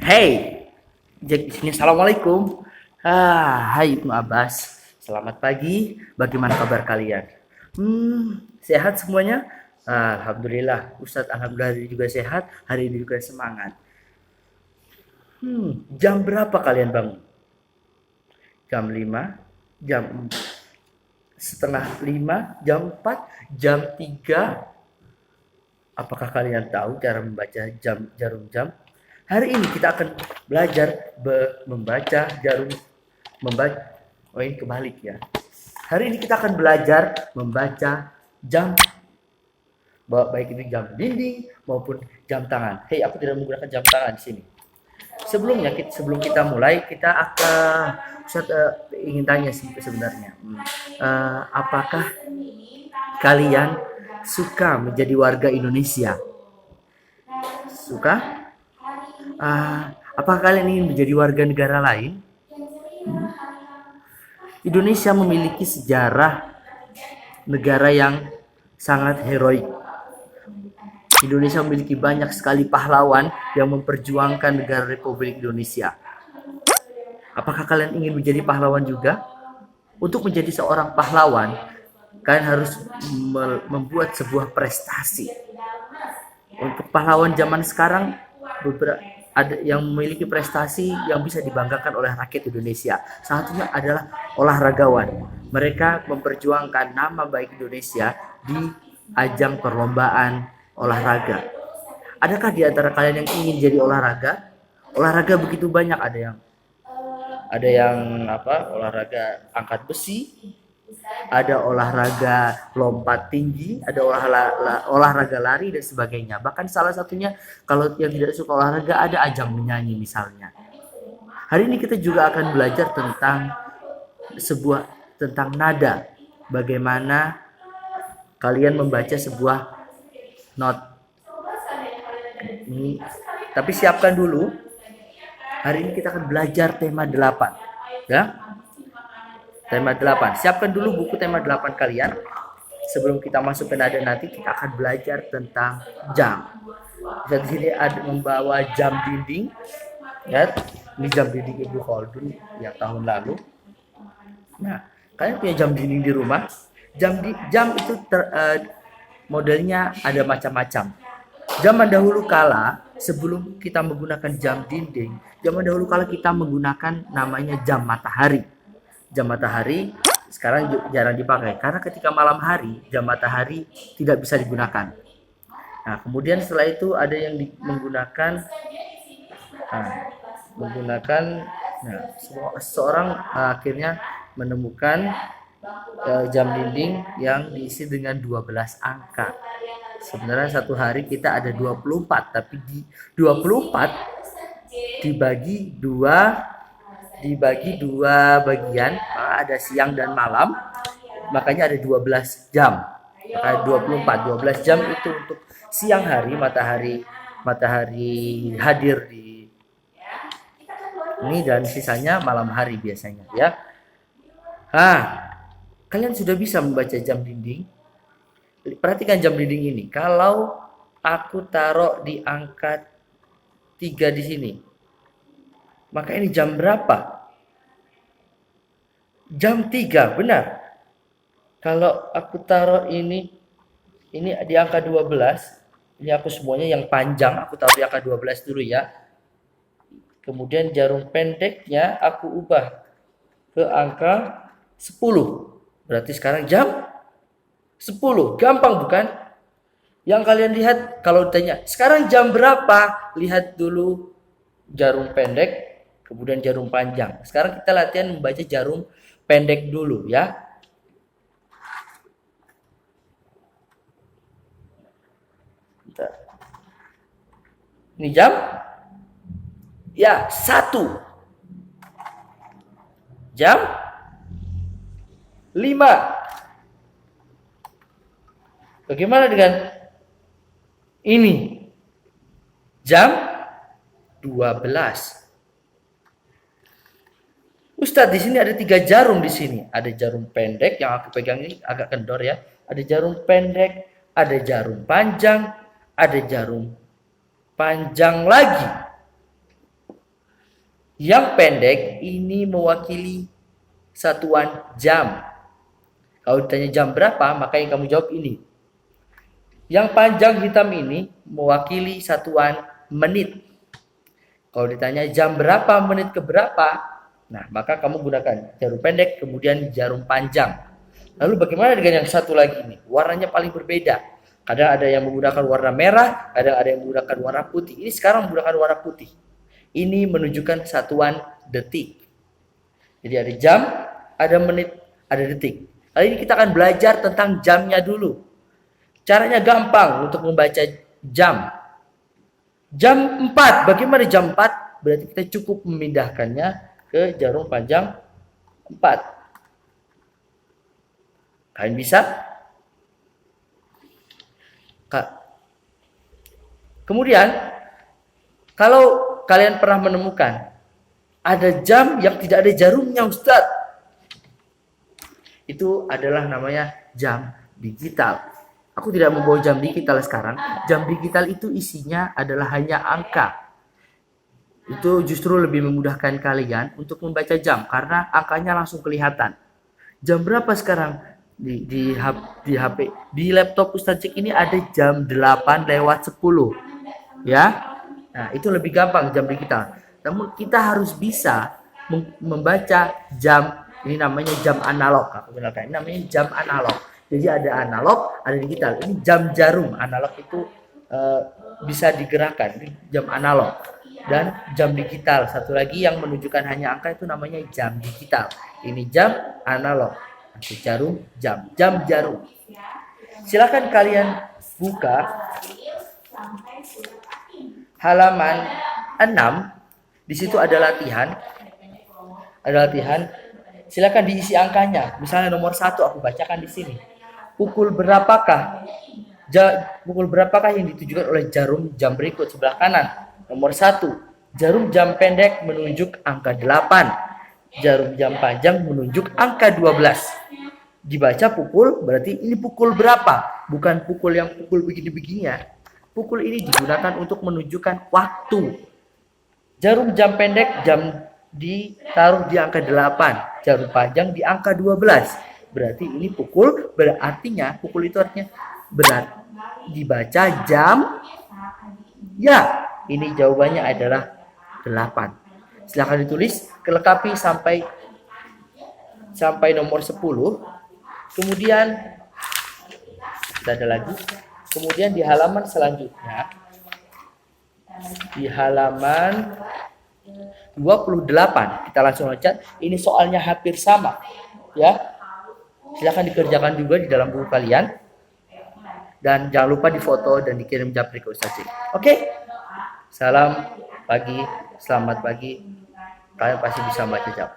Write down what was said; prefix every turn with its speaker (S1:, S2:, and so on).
S1: Hey, Jack di sini. Assalamualaikum. Hai Ibnu Abbas. Selamat pagi. Bagaimana kabar kalian? Sehat semuanya? Alhamdulillah. Ustadz alhamdulillah hari ini juga sehat. Hari ini juga semangat. Jam berapa kalian bangun? Jam 5, jam setengah 5, jam 4, jam 3. Apakah kalian tahu cara membaca jarum jam? Hari ini kita akan belajar membaca jarum membaca. Oh ini kebalik ya. Hari ini kita akan belajar membaca jam, baik itu jam dinding maupun jam tangan. Hei, aku tidak menggunakan jam tangan di sini. Sebelum kita mulai, kita akan ingin tanya sebenarnya, apakah kalian suka menjadi warga Indonesia? Suka? Apakah kalian ingin menjadi warga negara lain? Indonesia memiliki sejarah negara yang sangat heroik. Indonesia memiliki banyak sekali pahlawan yang memperjuangkan negara Republik Indonesia. Apakah kalian ingin menjadi pahlawan juga? Untuk menjadi seorang pahlawan, kalian harus membuat sebuah prestasi. Untuk pahlawan zaman sekarang, ada yang memiliki prestasi yang bisa dibanggakan oleh rakyat Indonesia. Salah satunya adalah olahragawan. Mereka memperjuangkan nama baik Indonesia di ajang perlombaan olahraga. Adakah di antara kalian yang ingin jadi olahraga? Olahraga begitu banyak, ada yang olahraga angkat besi, ada olahraga lompat tinggi, ada olahraga lari dan sebagainya. Bahkan salah satunya kalau yang tidak suka olahraga ada ajang menyanyi misalnya. Hari ini kita juga akan belajar tentang nada. Bagaimana kalian membaca sebuah not. Tapi siapkan dulu. Hari ini kita akan belajar tema 8, ya. Tema 8. Siapkan dulu buku tema 8 kalian. Sebelum kita masuk ke nada nanti kita akan belajar tentang jam. Di sini ada membawa jam dinding. Ya, ini jam dinding Ibnu Khaldun yang tahun lalu. Nah, kalian punya jam dinding di rumah? Jam itu modelnya ada macam-macam. Zaman dahulu kala, sebelum kita menggunakan jam dinding, zaman dahulu kala kita menggunakan namanya jam matahari. Jam matahari sekarang jarang dipakai karena ketika malam hari jam matahari tidak bisa digunakan. Nah, kemudian setelah itu ada yang menggunakan seorang akhirnya menemukan jam dinding yang diisi dengan 12 angka. Sebenarnya satu hari kita ada 24, tapi di 24 dibagi dua bagian, ada siang dan malam, makanya ada 12 jam. Maka 12 jam itu untuk siang hari, matahari hadir di ini, dan sisanya malam hari biasanya, ya. Kalian sudah bisa membaca jam dinding? Perhatikan jam dinding ini. Kalau aku taruh di angka 3 di sini, maka ini jam berapa? Jam 3, benar. Kalau aku taruh ini di angka 12, ini aku semuanya yang panjang, aku taruh di angka 12 dulu ya. Kemudian jarum pendeknya aku ubah ke angka 10. Berarti sekarang jam 10. Gampang bukan? Yang kalian lihat kalau ditanya, sekarang jam berapa? Lihat dulu jarum pendek, kemudian jarum panjang. Sekarang kita latihan membaca jarum pendek dulu ya. Bentar. Ini jam? Ya, 1. Jam 5. Bagaimana dengan ini? Jam 12. Ustadz, di sini ada 3 jarum di sini. Ada jarum pendek yang aku pegang ini agak kendor ya. Ada jarum pendek, ada jarum panjang, ada jarum panjang lagi. Yang pendek ini mewakili satuan jam. Kalau ditanya jam berapa, maka yang kamu jawab ini. Yang panjang hitam ini mewakili satuan menit. Kalau ditanya jam berapa, menit ke berapa, nah maka kamu gunakan jarum pendek, kemudian jarum panjang. Lalu bagaimana dengan yang satu lagi ini? Warnanya paling berbeda. Kadang ada yang menggunakan warna merah, kadang ada yang menggunakan warna putih. Ini sekarang menggunakan warna putih. Ini menunjukkan satuan detik. Jadi ada jam, ada menit, ada detik. Kali ini kita akan belajar tentang jamnya dulu. Caranya gampang untuk membaca jam. Jam 4. Bagaimana jam 4? Berarti kita cukup memindahkannya ke jarum panjang 4. Kalian bisa? Kemudian, kalau kalian pernah menemukan ada jam yang tidak ada jarumnya, Ustadz, itu adalah namanya jam digital. Aku tidak membawa jam digital sekarang. Jam digital itu isinya adalah hanya angka. Itu justru lebih memudahkan kalian untuk membaca jam karena angkanya langsung kelihatan. Jam berapa sekarang di HP, di laptop Ustadz Cik ini ada jam 8:10. Ya. Nah, itu lebih gampang jam digital. Namun kita harus bisa membaca jam. Ini namanya jam analog. Aku kenalkan. Ini namanya jam analog. Jadi ada analog, ada digital. Ini jam jarum. Analog itu bisa digerakkan. Ini jam analog. Dan jam digital. Satu lagi yang menunjukkan hanya angka itu namanya jam digital. Ini jam analog. Nanti jarum, jam. Jam jarum. Silakan kalian buka halaman 6. Di situ ada latihan. Ada latihan. Silakan diisi angkanya. Misalnya nomor 1 aku bacakan di sini. Pukul berapakah yang ditujukan oleh jarum jam berikut sebelah kanan? Nomor 1. Jarum jam pendek menunjuk angka 8. Jarum jam panjang menunjuk angka 12. Dibaca pukul, berarti ini pukul berapa? Bukan pukul yang pukul begini-begini ya. Pukul ini digunakan untuk menunjukkan waktu. Jarum jam pendek ditaruh di angka 8, jarum panjang di angka 12. Berarti ini pukul, berartinya pukul itu artinya berat. Dibaca jam. Ya, ini jawabannya adalah 8. Silahkan ditulis, kelengkapi sampai nomor 10. Kemudian ada lagi. Kemudian di halaman selanjutnya, di halaman 28, kita langsung loncat. Ini soalnya hampir sama, ya. Silahkan dikerjakan juga di dalam buku kalian. Dan jangan lupa difoto dan dikirim japri ke Ustadz Cik. Oke? Salam pagi, selamat pagi. Kalian pasti bisa baca jam.